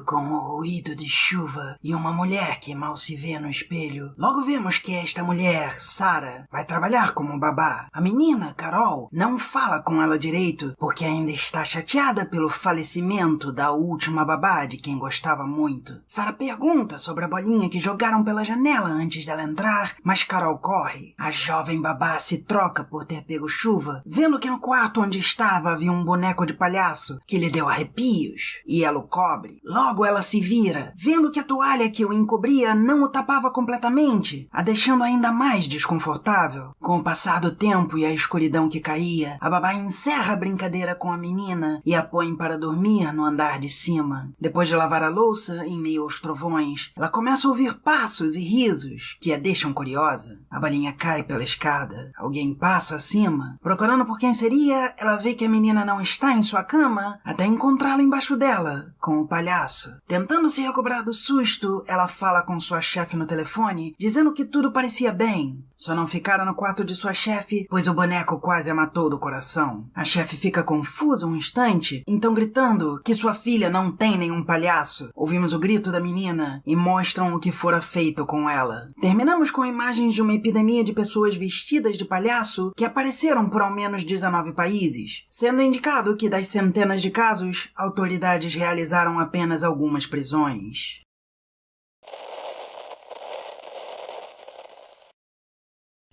misturado com o ruído de chuva e uma mulher que mal se vê no espelho. Logo vemos que esta mulher, Sarah, vai trabalhar como babá. A menina, Carol, não fala com ela direito porque ainda está chateada pelo falecimento da última babá de quem gostava muito. Sarah pergunta sobre a bolinha que jogaram pela janela antes dela entrar, mas Carol corre. A jovem babá se troca por ter pego chuva, vendo que no quarto onde estava havia um boneco de palhaço que lhe deu arrepios, e ela o cobre. Logo ela se vira, vendo que a toalha que o encobria não o tapava completamente, a deixando ainda mais desconfortável. Com o passar do tempo e a escuridão que caía, a babá encerra a brincadeira com a menina e a põe para dormir no andar de cima. Depois de lavar a louça, em meio aos trovões, ela começa a ouvir passos e risos que a deixam curiosa. A bolinha cai pela escada. Alguém passa acima. Procurando por quem seria, ela vê que a menina não está em sua cama até encontrá-la embaixo dela, com o palhaço. Tentando se recobrar do susto, ela fala com sua chefe no telefone, dizendo que tudo parecia bem. Só não ficara no quarto de sua chefe, pois o boneco quase a matou do coração. A chefe fica confusa um instante, então gritando que sua filha não tem nenhum palhaço. Ouvimos o grito da menina e mostram o que fora feito com ela. Terminamos com imagens de uma epidemia de pessoas vestidas de palhaço que apareceram por ao menos 19 países, sendo indicado que das centenas de casos, autoridades realizaram apenas algumas prisões.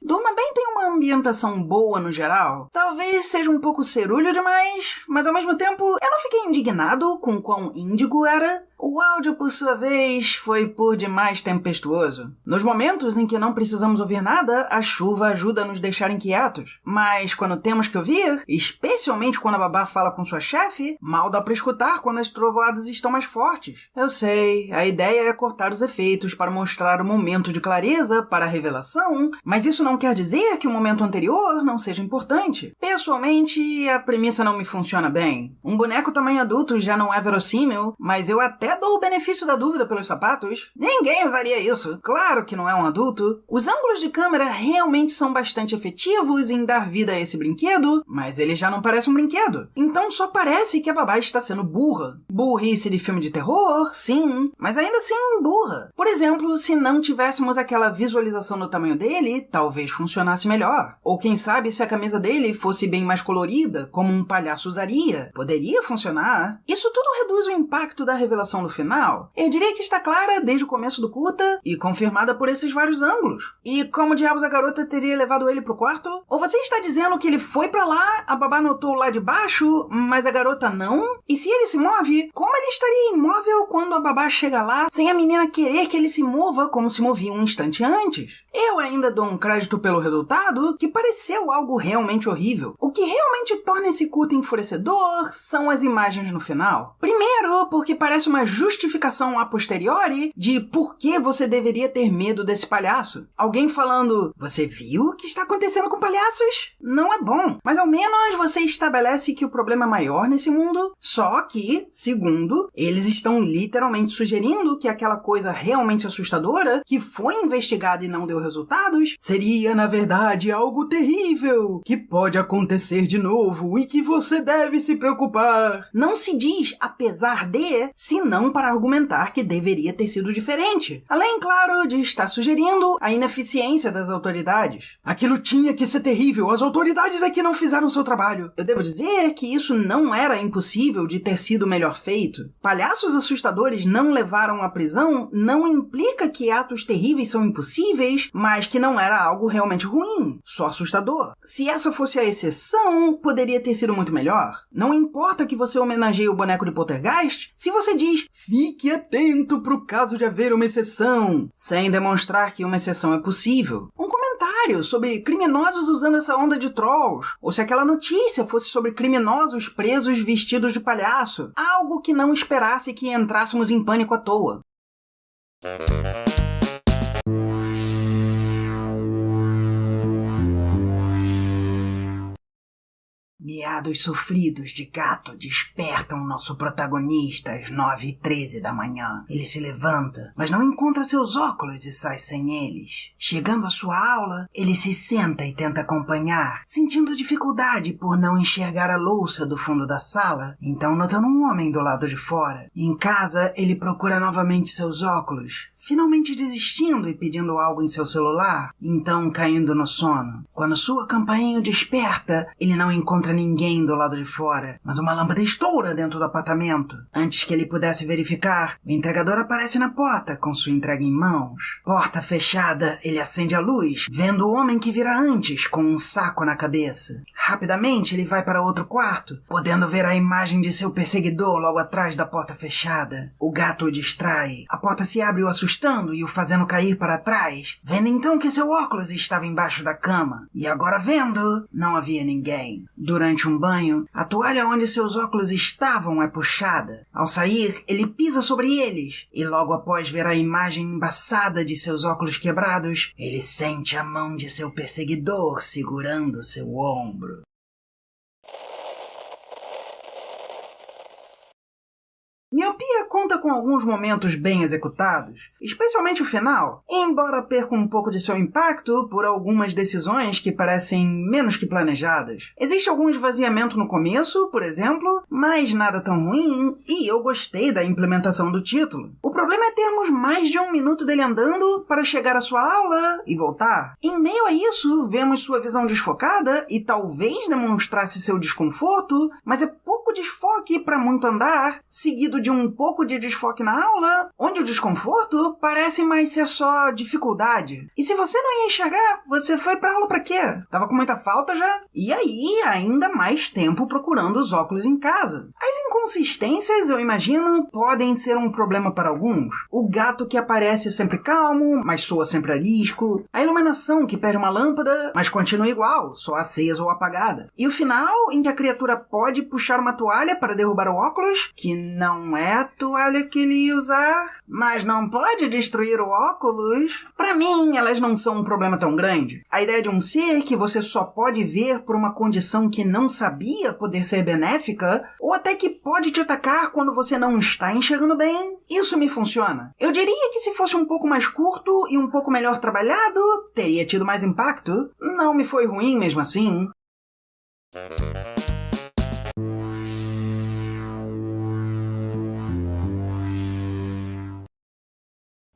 Durma Bem tem uma ambientação boa no geral. Talvez seja um pouco cerulho demais, mas ao mesmo tempo eu não fiquei indignado com quão índigo era. O áudio, por sua vez, foi por demais tempestuoso. Nos momentos em que não precisamos ouvir nada, a chuva ajuda a nos deixar inquietos. Mas quando temos que ouvir, especialmente quando a babá fala com sua chefe, mal dá pra escutar quando as trovoadas estão mais fortes. Eu sei, a ideia é cortar os efeitos para mostrar o momento de clareza para a revelação, mas isso não quer dizer que o momento anterior não seja importante. Pessoalmente, a premissa não me funciona bem. Um boneco tamanho adulto já não é verossímil, mas eu até dou o benefício da dúvida pelos sapatos. Ninguém usaria isso. Claro que não é um adulto. Os ângulos de câmera realmente são bastante efetivos em dar vida a esse brinquedo, mas ele já não parece um brinquedo. Então só parece que a babá está sendo burra. Burrice de filme de terror, sim, mas ainda assim burra. Por exemplo, se não tivéssemos aquela visualização do tamanho dele, talvez funcionasse melhor. Ou quem sabe se a camisa dele fosse bem mais colorida, como um palhaço usaria. Poderia funcionar. Isso tudo reduz o impacto da revelação no final. Eu diria que está clara desde o começo do curta e confirmada por esses vários ângulos. E como diabos a garota teria levado ele pro quarto? Ou você está dizendo que ele foi pra lá, a babá notou lá de baixo, mas a garota não? E se ele se move, como ele estaria imóvel quando a babá chega lá, sem a menina querer que ele se mova como se movia um instante antes? Eu ainda dou um crédito pelo resultado, que pareceu algo realmente horrível. O que realmente torna esse culto enfurecedor são as imagens no final. Primeiro, porque parece uma justificação a posteriori de por que você deveria ter medo desse palhaço. Alguém falando, você viu o que está acontecendo com palhaços? Não é bom, mas ao menos você estabelece que o problema é maior nesse mundo. Só que, segundo, eles estão literalmente sugerindo que aquela coisa realmente assustadora, que foi investigada e não deu resultados, seria, na verdade, algo terrível, que pode acontecer de novo e que você deve se preocupar. Não se diz apesar de, senão para argumentar que deveria ter sido diferente. Além, claro, de estar sugerindo a ineficiência das autoridades. Aquilo tinha que ser terrível, as autoridades é que não fizeram seu trabalho. Eu devo dizer que isso não era impossível de ter sido melhor feito. Palhaços assustadores não levaram à prisão não implica que atos terríveis são impossíveis, mas que não era algo realmente ruim, só assustador. Se essa fosse a exceção, poderia ter sido muito melhor. Não importa que você homenageie o boneco de Poltergeist, se você diz, fique atento pro caso de haver uma exceção, sem demonstrar que uma exceção é possível. Um comentário sobre criminosos usando essa onda de trolls, ou se aquela notícia fosse sobre criminosos presos vestidos de palhaço, algo que não esperasse que entrássemos em pânico à toa. Me Miados sofridos de gato despertam nosso protagonista às 9h13 da manhã. Ele se levanta, mas não encontra seus óculos e sai sem eles. Chegando à sua aula, ele se senta e tenta acompanhar, sentindo dificuldade por não enxergar a louça do fundo da sala, então notando um homem do lado de fora. Em casa, ele procura novamente seus óculos, finalmente desistindo e pedindo algo em seu celular, então caindo no sono. Quando sua campainha o desperta, ele não encontra ninguém do lado de fora, mas uma lâmpada estoura dentro do apartamento. Antes que ele pudesse verificar, o entregador aparece na porta com sua entrega em mãos. Porta fechada, ele acende a luz, vendo o homem que vira antes, com um saco na cabeça. Rapidamente, ele vai para outro quarto, podendo ver a imagem de seu perseguidor logo atrás da porta fechada. O gato o distrai. A porta se abre o assustando e o fazendo cair para trás, vendo então que seu óculos estava embaixo da cama. E agora vendo, não havia ninguém. Durante um banho, a toalha onde seus óculos estavam é puxada. Ao sair, ele pisa sobre eles, e logo após ver a imagem embaçada de seus óculos quebrados, ele sente a mão de seu perseguidor segurando seu ombro. Miopia conta com alguns momentos bem executados, especialmente o final, embora perca um pouco de seu impacto por algumas decisões que parecem menos que planejadas. Existe algum esvaziamento no começo, por exemplo, mas nada tão ruim, e eu gostei da implementação do título. O problema é termos mais de 1 minuto dele andando para chegar à sua aula e voltar. Em meio a isso, vemos sua visão desfocada e talvez demonstrasse seu desconforto, mas é pouco desfoque para muito andar, seguido de um pouco de desfoque na aula, onde o desconforto parece mais ser só dificuldade. E se você não ia enxergar, você foi pra aula pra quê? Tava com muita falta já? E aí, ainda mais tempo procurando os óculos em casa. As inconsistências, eu imagino, podem ser um problema para alguns. O gato que aparece sempre calmo, mas soa sempre arisco. A iluminação que perde uma lâmpada, mas continua igual, só acesa ou apagada. E o final, em que a criatura pode puxar uma toalha para derrubar o óculos, que não é a toalha que ele ia usar, mas não pode destruir o óculos. Pra mim, elas não são um problema tão grande. A ideia de um ser que você só pode ver por uma condição que não sabia poder ser benéfica, ou até que pode te atacar quando você não está enxergando bem, isso me funciona. Eu diria que se fosse um pouco mais curto e um pouco melhor trabalhado, teria tido mais impacto. Não me foi ruim mesmo assim.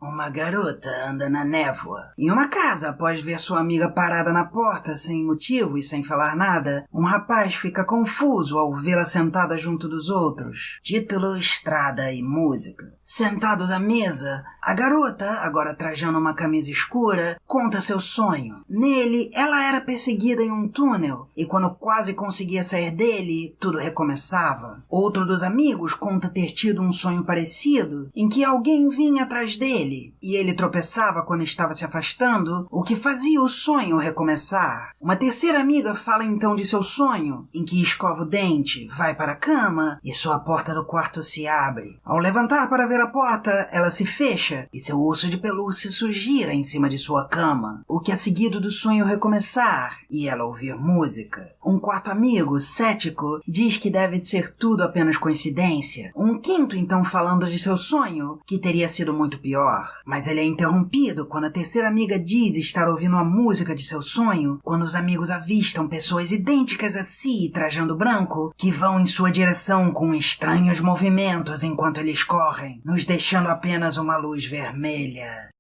Uma garota anda na névoa. Em uma casa, após ver sua amiga parada na porta sem motivo e sem falar nada, um rapaz fica confuso ao vê-la sentada junto dos outros. Título, estrada e música. Sentados à mesa, a garota, agora trajando uma camisa escura, conta seu sonho. Nele, ela era perseguida em um túnel, e quando quase conseguia sair dele, tudo recomeçava. Outro dos amigos conta ter tido um sonho parecido, em que alguém vinha atrás dele, e ele tropeçava quando estava se afastando, o que fazia o sonho recomeçar. Uma terceira amiga fala então de seu sonho, em que escova o dente, vai para a cama, e sua porta do quarto se abre. Ao levantar para ver a porta, ela se fecha e seu urso de pelúcia surgira em cima de sua cama, o que é seguido do sonho recomeçar e ela ouvir música. Um quarto amigo, cético, diz que deve ser tudo apenas coincidência. Um quinto, então, falando de seu sonho, que teria sido muito pior. Mas ele é interrompido quando a terceira amiga diz estar ouvindo a música de seu sonho, quando os amigos avistam pessoas idênticas a si, trajando branco, que vão em sua direção com estranhos movimentos enquanto eles correm, nos deixando apenas uma luz vermelha.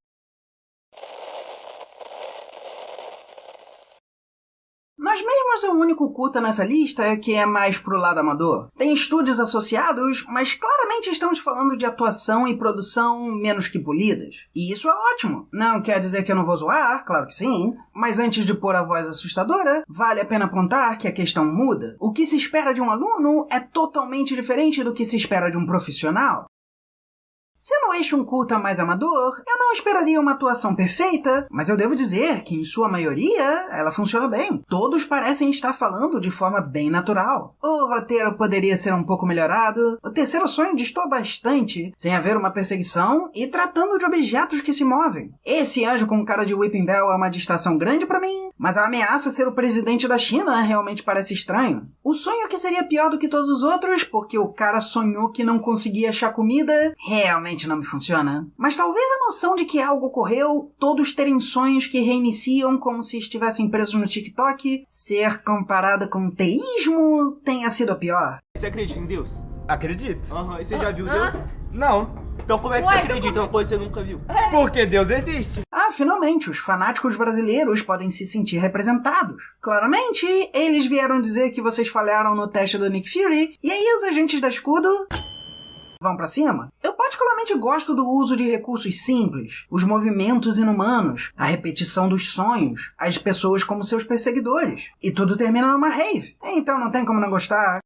Nós mesmos é o único curta nessa lista que é mais pro lado amador. Tem estúdios associados, mas claramente estamos falando de atuação e produção menos que polidas. E isso é ótimo. Não quer dizer que eu não vou zoar, claro que sim. Mas antes de pôr a voz assustadora, vale a pena apontar que a questão muda. O que se espera de um aluno é totalmente diferente do que se espera de um profissional. Sendo este um curta mais amador, eu não esperaria uma atuação perfeita, mas eu devo dizer que, em sua maioria, ela funciona bem. Todos parecem estar falando de forma bem natural. O roteiro poderia ser um pouco melhorado, o terceiro sonho destoa bastante, sem haver uma perseguição e tratando de objetos que se movem. Esse anjo com cara de Weeping Bell é uma distração grande pra mim, mas a ameaça ser o presidente da China realmente parece estranho. O sonho que seria pior do que todos os outros, porque o cara sonhou que não conseguia achar comida, realmente não me funciona. Mas talvez a noção de que algo ocorreu, todos terem sonhos que reiniciam como se estivessem presos no TikTok, ser comparada com teísmo tenha sido a pior. Você acredita em Deus? Acredito. Aham, e você já viu Deus? Não. Então como é que você acredita em uma coisa que você nunca viu? Porque Deus existe. Ah, finalmente, os fanáticos brasileiros podem se sentir representados. Claramente, eles vieram dizer que vocês falharam no teste do Nick Fury, e aí os agentes da Escudo vão pra cima. Eu particularmente gosto do uso de recursos simples, os movimentos inumanos, a repetição dos sonhos, as pessoas como seus perseguidores. E tudo termina numa rave. Então não tem como não gostar.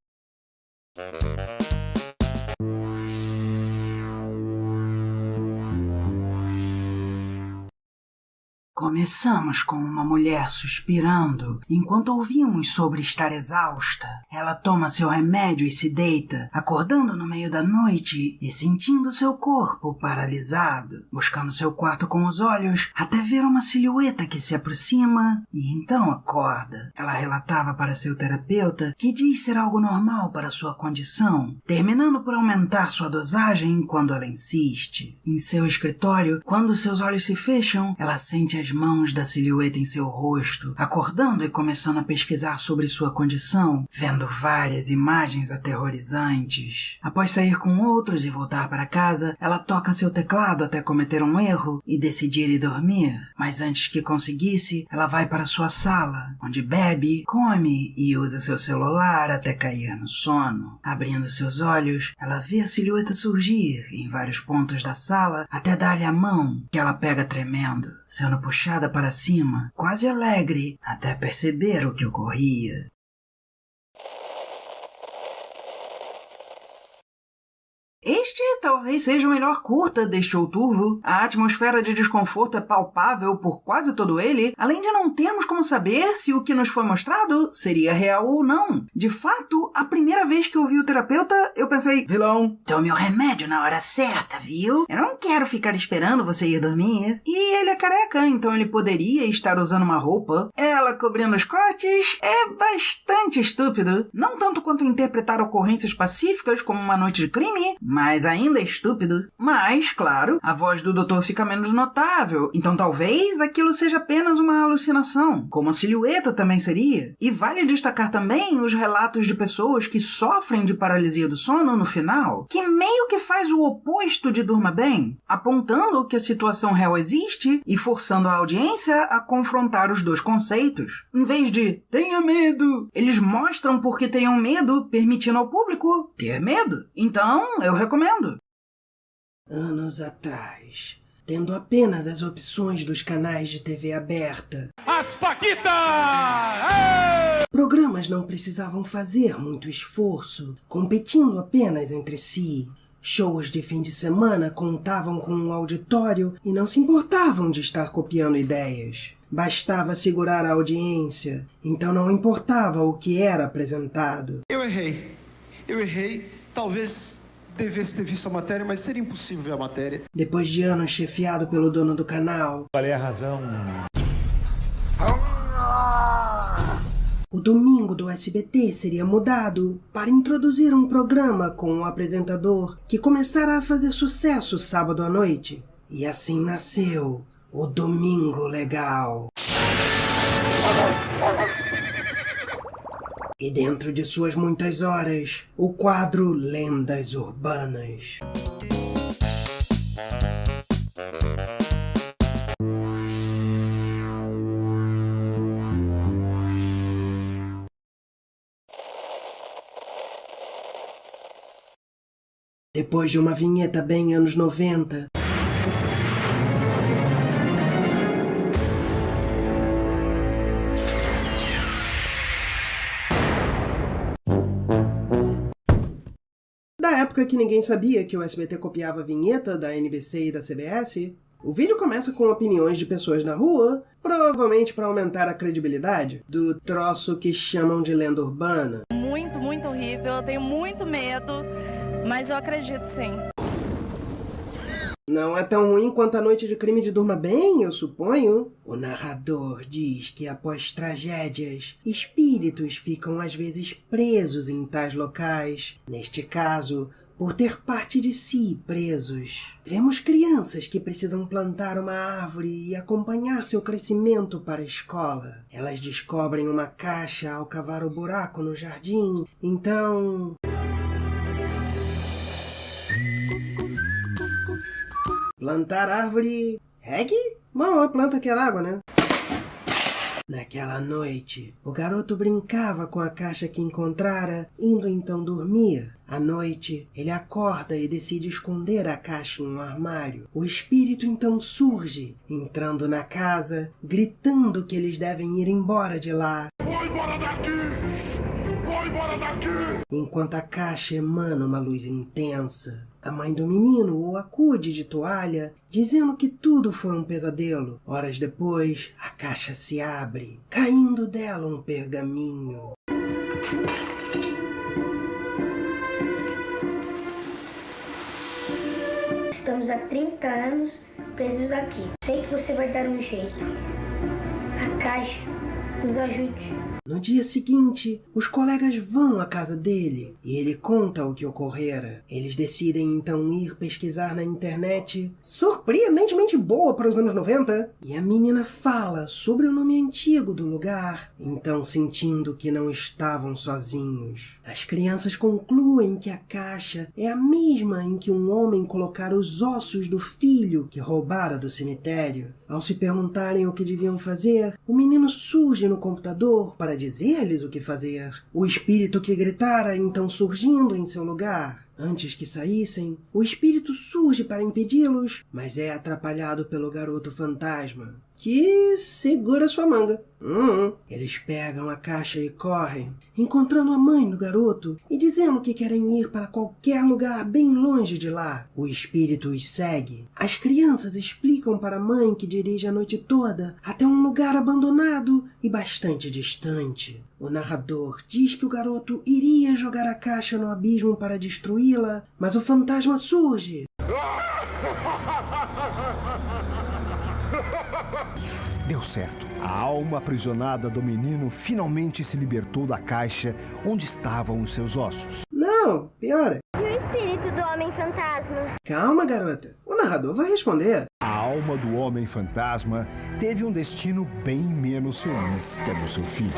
Começamos com uma mulher suspirando enquanto ouvimos sobre estar exausta. Ela toma seu remédio e se deita, acordando no meio da noite e sentindo seu corpo paralisado, buscando seu quarto com os olhos até ver uma silhueta que se aproxima e então acorda. Ela relatava para seu terapeuta que diz ser algo normal para sua condição, terminando por aumentar sua dosagem quando ela insiste. Em seu escritório, quando seus olhos se fecham, ela sente as mãos da silhueta em seu rosto, acordando e começando a pesquisar sobre sua condição, vendo várias imagens aterrorizantes. Após sair com outros e voltar para casa, ela toca seu teclado até cometer um erro e decidir ir dormir. Mas antes que conseguisse, ela vai para sua sala, onde bebe, come e usa seu celular até cair no sono. Abrindo seus olhos, ela vê a silhueta surgir em vários pontos da sala até dar-lhe a mão, que ela pega tremendo, sendo puxada para cima, quase alegre, até perceber o que ocorria. Este talvez seja o melhor curta deste outubro. A atmosfera de desconforto é palpável por quase todo ele, além de não termos como saber se o que nos foi mostrado seria real ou não. De fato, a primeira vez que eu vi o terapeuta, eu pensei, vilão, tome o remédio na hora certa, viu? Eu não quero ficar esperando você ir dormir. E ele é careca, então ele poderia estar usando uma roupa. Ela cobrindo os cortes é bastante estúpido. Não tanto quanto interpretar ocorrências pacíficas como uma noite de crime, mas ainda é estúpido. Mas, claro, a voz do doutor fica menos notável, então talvez aquilo seja apenas uma alucinação, como a silhueta também seria. E vale destacar também os relatos de pessoas que sofrem de paralisia do sono no final, que meio que faz o oposto de durma bem, apontando que a situação real existe e forçando a audiência a confrontar os dois conceitos. Em vez de tenha medo, eles mostram por que teriam medo, permitindo ao público ter medo. Então, eu recomendo. Anos atrás, tendo apenas as opções dos canais de TV aberta, As Paquitas! programas não precisavam fazer muito esforço, competindo apenas entre si. Shows de fim de semana contavam com um auditório e não se importavam de estar copiando ideias. Bastava segurar a audiência, então não importava o que era apresentado. Eu errei. Talvez devesse ter visto a matéria, mas seria impossível ver a matéria. Depois de anos chefiado pelo dono do canal, Qual é a razão? o domingo do SBT seria mudado para introduzir um programa com um apresentador que começara a fazer sucesso sábado à noite. E assim nasceu o Domingo Legal. E dentro de suas muitas horas, o quadro Lendas Urbanas. Depois de uma vinheta bem anos 90, naquela época que ninguém sabia que o SBT copiava a vinheta da NBC e da CBS, o vídeo começa com opiniões de pessoas na rua, provavelmente para aumentar a credibilidade do troço que chamam de lenda urbana. Muito, muito horrível, eu tenho muito medo, mas eu acredito sim. Não é tão ruim quanto a noite de crime de Durma Bem, eu suponho. O narrador diz que após tragédias, espíritos ficam às vezes presos em tais locais. Neste caso, por ter parte de si presos. Vemos crianças que precisam plantar uma árvore e acompanhar seu crescimento para a escola. Elas descobrem uma caixa ao cavar o buraco no jardim, então... plantar árvore... reggae? Bom, a planta quer água, né? Naquela noite, o garoto brincava com a caixa que encontrara, indo então dormir. À noite, ele acorda e decide esconder a caixa em um armário. O espírito então surge, entrando na casa, gritando que eles devem ir embora de lá. Vai embora daqui! Vai embora daqui! Enquanto a caixa emana uma luz intensa. A mãe do menino o acude de toalha, dizendo que tudo foi um pesadelo. Horas depois, a caixa se abre, caindo dela um pergaminho. Estamos há 30 anos presos aqui. Sei que você vai dar um jeito. A caixa nos ajude. No dia seguinte, os colegas vão à casa dele e ele conta o que ocorrera. Eles decidem então ir pesquisar na internet, surpreendentemente boa para os anos 90, e a menina fala sobre o nome antigo do lugar, então sentindo que não estavam sozinhos. As crianças concluem que a caixa é a mesma em que um homem colocara os ossos do filho que roubara do cemitério. Ao se perguntarem o que deviam fazer, o menino surge no computador para dizer-lhes o que fazer. O espírito que gritara então surgindo em seu lugar. Antes que saíssem, o espírito surge para impedi-los, mas é atrapalhado pelo garoto fantasma, que segura sua manga. Eles pegam a caixa e correm, encontrando a mãe do garoto e dizendo que querem ir para qualquer lugar bem longe de lá. O espírito os segue. As crianças explicam para a mãe que dirige a noite toda até um lugar abandonado e bastante distante. O narrador diz que o garoto iria jogar a caixa no abismo para destruí-la, mas o fantasma surge. Deu certo. A alma aprisionada do menino finalmente se libertou da caixa onde estavam os seus ossos. Não, piora. E o espírito do homem-fantasma? Calma, garota. O narrador vai responder. A alma do homem-fantasma teve um destino bem menos feliz que a do seu filho.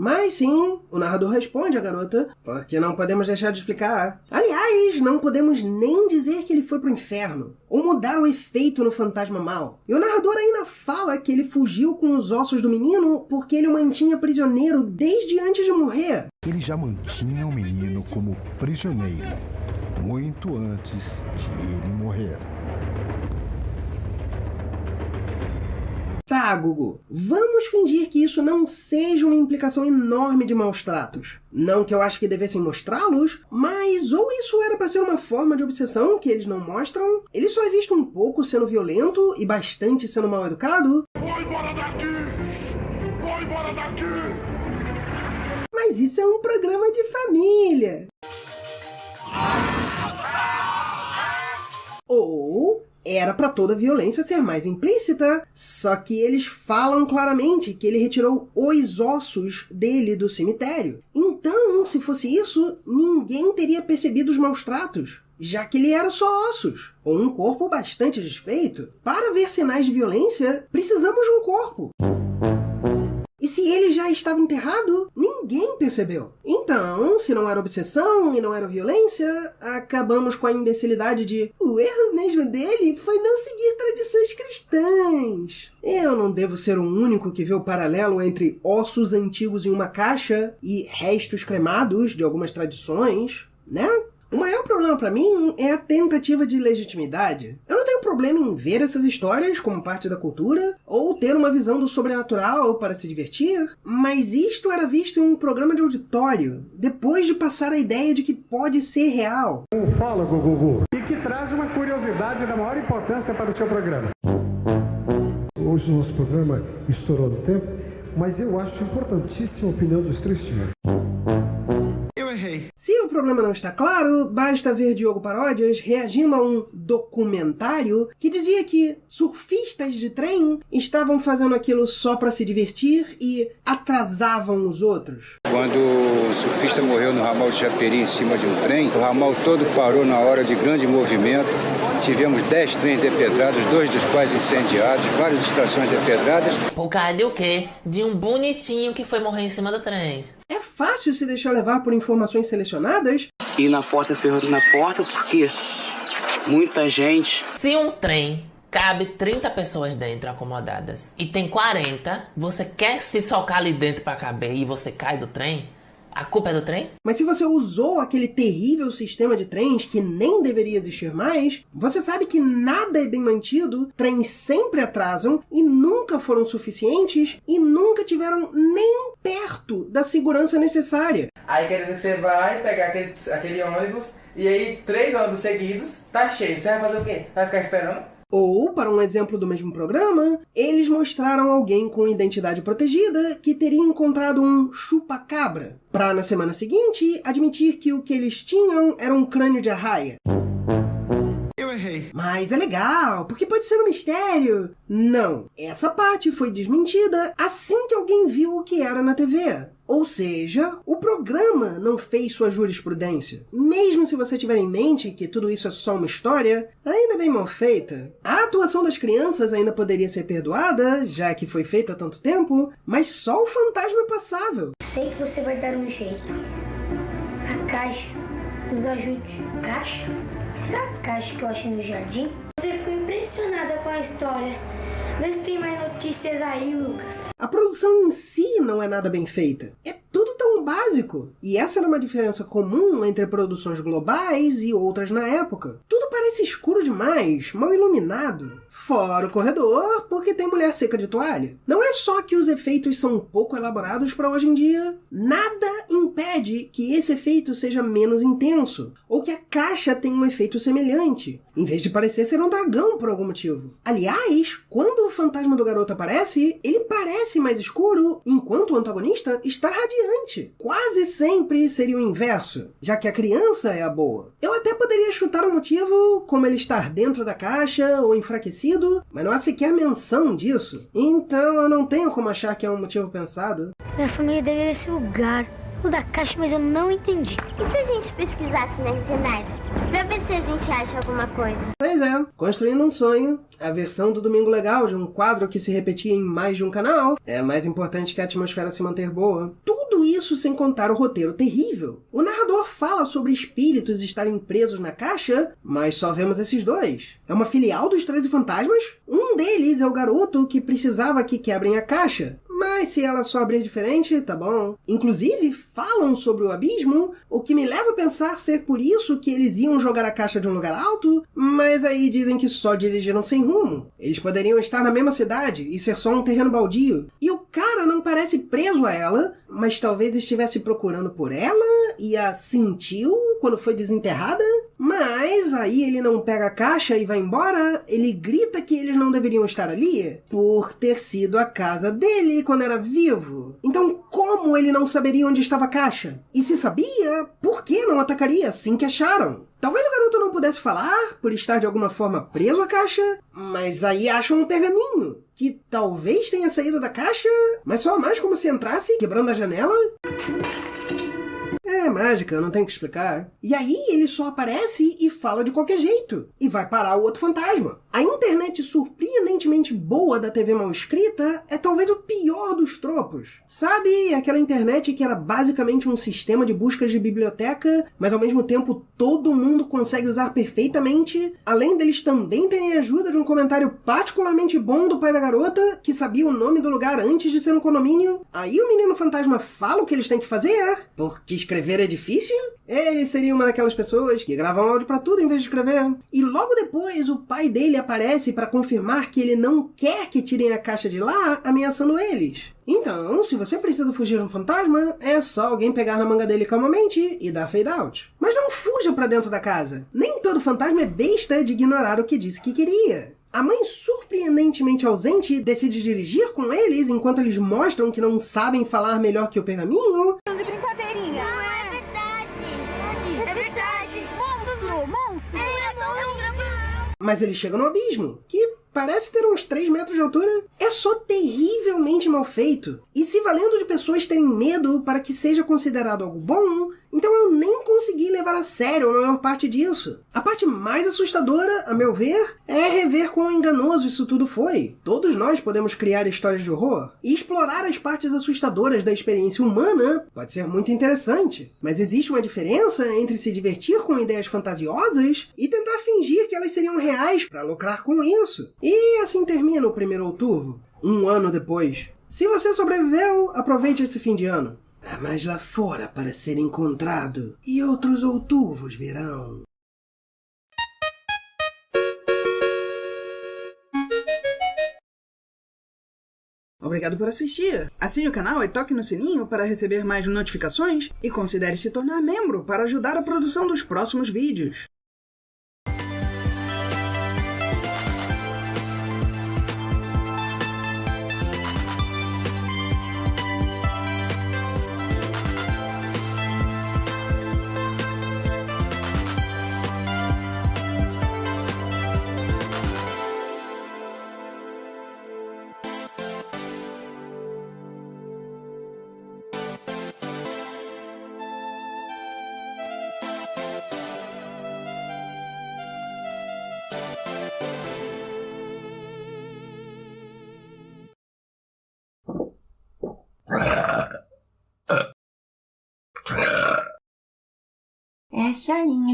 Mas sim, o narrador responde à garota, porque não podemos deixar de explicar. Aliás, não podemos nem dizer que ele foi pro inferno, ou mudar o efeito no fantasma mau. E o narrador ainda fala que ele fugiu com os ossos do menino porque ele o mantinha prisioneiro desde antes de morrer. Ele já mantinha o menino como prisioneiro, muito antes de ele morrer. Tá, Gugu, vamos fingir que isso não seja uma implicação enorme de maus tratos. Não que eu acho que devessem mostrá-los, mas ou isso era pra ser uma forma de obsessão que eles não mostram, ele só é visto um pouco sendo violento e bastante sendo mal educado. Vai embora daqui! Vai embora daqui! Mas isso é um programa de família. Ou era pra toda violência ser mais implícita, só que eles falam claramente que ele retirou os ossos dele do cemitério. Então, se fosse isso, ninguém teria percebido os maus tratos, já que ele era só ossos, ou um corpo bastante desfeito. Para ver sinais de violência, precisamos de um corpo. E se ele já estava enterrado, ninguém percebeu. Então, se não era obsessão e não era violência, acabamos com a imbecilidade de o erro mesmo dele foi não seguir tradições cristãs. Eu não devo ser o único que vê o paralelo entre ossos antigos em uma caixa e restos cremados de algumas tradições, né? O maior problema pra mim é a tentativa de legitimidade. Eu não tenho problema em ver essas histórias como parte da cultura, ou ter uma visão do sobrenatural para se divertir, mas isto era visto em um programa de auditório, depois de passar a ideia de que pode ser real. Fala, Gugu, e que traz uma curiosidade da maior importância para o seu programa. Hoje o nosso programa estourou no tempo, mas eu acho importantíssima a opinião dos três senhores. Eu errei. Se o problema não está claro, basta ver Diogo Paródias reagindo a um documentário que dizia que surfistas de trem estavam fazendo aquilo só para se divertir e atrasavam os outros. Quando o surfista morreu no ramal de Japeri em cima de um trem, o ramal todo parou na hora de grande movimento. Tivemos 10 trens depedrados, 2 dos quais incendiados, várias estações depedradas. Por causa de o quê? De um bonitinho que foi morrer em cima do trem. É fácil se deixar levar por informações selecionadas? E na porta, ferrando na porta, porque muita gente... Se um trem cabe 30 pessoas dentro acomodadas e tem 40, você quer se socar ali dentro pra caber e você cai do trem? A culpa é do trem? Mas se você usou aquele terrível sistema de trens que nem deveria existir mais, você sabe que nada é bem mantido, trens sempre atrasam e nunca foram suficientes e nunca tiveram nem perto da segurança necessária. Aí quer dizer que você vai pegar aquele ônibus e aí 3 ônibus seguidos tá cheio. Você vai fazer o quê? Vai ficar esperando? Ou, para um exemplo do mesmo programa, eles mostraram alguém com identidade protegida que teria encontrado um chupa-cabra, para na semana seguinte admitir que o que eles tinham era um crânio de arraia. Eu errei. Mas é legal, porque pode ser um mistério. Não, essa parte foi desmentida assim que alguém viu o que era na TV. Ou seja, o programa não fez sua jurisprudência. Mesmo se você tiver em mente que tudo isso é só uma história, ainda bem mal feita. A atuação das crianças ainda poderia ser perdoada, já que foi feito há tanto tempo, mas só o fantasma é passável. Sei que você vai dar um jeito. A caixa nos ajude. Caixa? Será a caixa que eu achei no jardim? Você ficou impressionada com a história. Vê se tem mais notícias aí, Lucas. A produção em si não é nada bem feita. É tudo tão básico. E essa era uma diferença comum entre produções globais e outras na época. Tudo parece escuro demais, mal iluminado. Fora o corredor, porque tem mulher seca de toalha. Não é só que os efeitos são pouco elaborados para hoje em dia. Nada impede que esse efeito seja menos intenso, ou que a caixa tenha um efeito semelhante, em vez de parecer ser um dragão por algum motivo. Aliás, quando o fantasma do garoto aparece, ele parece mais escuro, enquanto o antagonista está radiante. Quase sempre seria o inverso, já que a criança é a boa. Eu até poderia chutar um motivo, como ele estar dentro da caixa ou enfraquecido, mas não há sequer menção disso. Então eu não tenho como achar que é um motivo pensado. Minha família deve desse lugar. O da caixa, mas eu não entendi. E se a gente pesquisasse na internet? Pra ver se a gente acha alguma coisa. Pois é, Construindo um Sonho, a versão do Domingo Legal de um quadro que se repetia em mais de um canal, é mais importante que a atmosfera se manter boa. Tudo isso sem contar o roteiro terrível. O narrador fala sobre espíritos estarem presos na caixa, mas só vemos esses dois. É uma filial dos 13 Fantasmas? Um deles é o garoto que precisava que quebrem a caixa. Mas se ela só abrir diferente, tá bom. Inclusive, falam sobre o abismo, o que me leva a pensar ser por isso que eles iam jogar a caixa de um lugar alto, mas aí dizem que só dirigiram sem rumo. Eles poderiam estar na mesma cidade e ser só um terreno baldio. E o cara não parece preso a ela, mas talvez estivesse procurando por ela e a sentiu quando foi desenterrada. Mas aí ele não pega a caixa e vai embora, ele grita que eles não deveriam estar ali por ter sido a casa dele quando era vivo. Então como ele não saberia onde estava a caixa? E se sabia, por que não atacaria assim que acharam? Talvez o garoto não pudesse falar, por estar de alguma forma preso à caixa, mas aí acham um pergaminho, que talvez tenha saído da caixa, mas só mais como se entrasse, quebrando a janela. É mágica, não tem o que explicar. E aí ele só aparece e fala de qualquer jeito. E vai parar o outro fantasma. A internet surpreendentemente boa da TV mal escrita é talvez o pior dos tropos. Sabe, aquela internet que era basicamente um sistema de buscas de biblioteca, mas ao mesmo tempo todo mundo consegue usar perfeitamente, além deles também terem a ajuda de um comentário particularmente bom do pai da garota, que sabia o nome do lugar antes de ser um condomínio. Aí o menino fantasma fala o que eles têm que fazer, porque escrever Seria difícil? Ele seria uma daquelas pessoas que gravam áudio pra tudo em vez de escrever. E logo depois, o pai dele aparece pra confirmar que ele não quer que tirem a caixa de lá, ameaçando eles. Então, se você precisa fugir de um fantasma, é só alguém pegar na manga dele calmamente e dar fade out. Mas não fuja pra dentro da casa. Nem todo fantasma é besta de ignorar o que disse que queria. A mãe, surpreendentemente ausente, decide dirigir com eles enquanto eles mostram que não sabem falar melhor que o pergaminho. De brincadeirinha. Não, é verdade. É verdade. Monstro. Mas eles chegam no abismo, que parece ter uns 3 metros de altura. É só terrivelmente mal feito. E se valendo de pessoas terem medo para que seja considerado algo bom, então eu nem consegui levar a sério a maior parte disso. A parte mais assustadora, a meu ver, é rever quão enganoso isso tudo foi. Todos nós podemos criar histórias de horror. E explorar as partes assustadoras da experiência humana pode ser muito interessante. Mas existe uma diferença entre se divertir com ideias fantasiosas e tentar fingir que elas seriam reais para lucrar com isso. E assim termina o primeiro Outurvo, 1 ano depois. Se você sobreviveu, aproveite esse fim de ano. Há mais lá fora para ser encontrado, e outros Outurvos virão. Obrigado por assistir. Assine o canal e toque no sininho para receber mais notificações e considere se tornar membro para ajudar a produção dos próximos vídeos.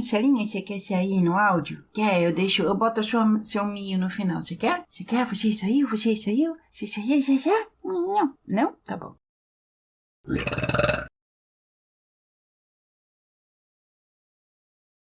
Sarinha, você quer sair no áudio? Quer? Eu boto seu mio no final, você quer? Você quer? Você saiu? Você saiu já? Não? Tá bom.